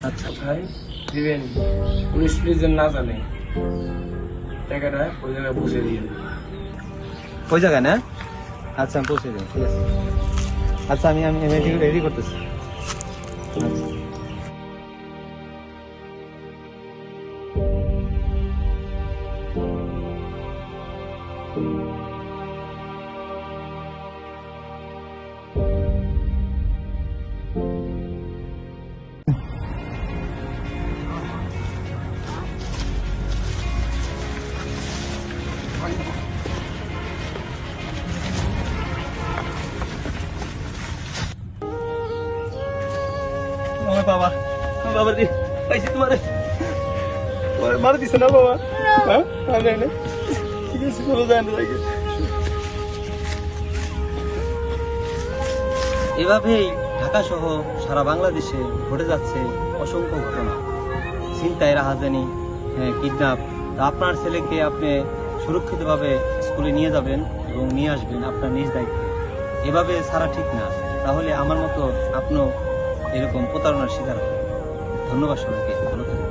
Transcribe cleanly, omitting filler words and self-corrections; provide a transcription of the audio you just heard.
আচ্ছা ভাই দিবেন, পুলিশ যেন না জানে, টাকাটা ওই জায়গায় পৌঁছে দিয়ে। ওই জায়গায় না? আচ্ছা আমি পৌঁছে দেবো, ঠিক আছে। আচ্ছা আমি আমি রেডি করতেছি। আচ্ছা আমার বাবা, আমার বাবা রে, পাইছি তোমারে, তোমারে মারা দিছে না বাবা? হ্যাঁ না, ঠিক আছে, চলো যায় না। এভাবেই ঢাকা সহ সারা বাংলাদেশে ঘটে যাচ্ছে অসংখ্য ঘটনা, ছিনতাই, রাহাজানি, কিডন্যাপ। আপনার ছেলেকে আপনি সুরক্ষিতভাবে স্কুলে নিয়ে যাবেন এবং নিয়ে আসবেন আপনার নিজ দায়িত্বে। এভাবে ছাড়া ঠিক না, তাহলে আমার মতো আপনিও এরকম প্রতারণার শিকার হবেন। ধন্যবাদ সবাইকে, ভালো থাকবেন।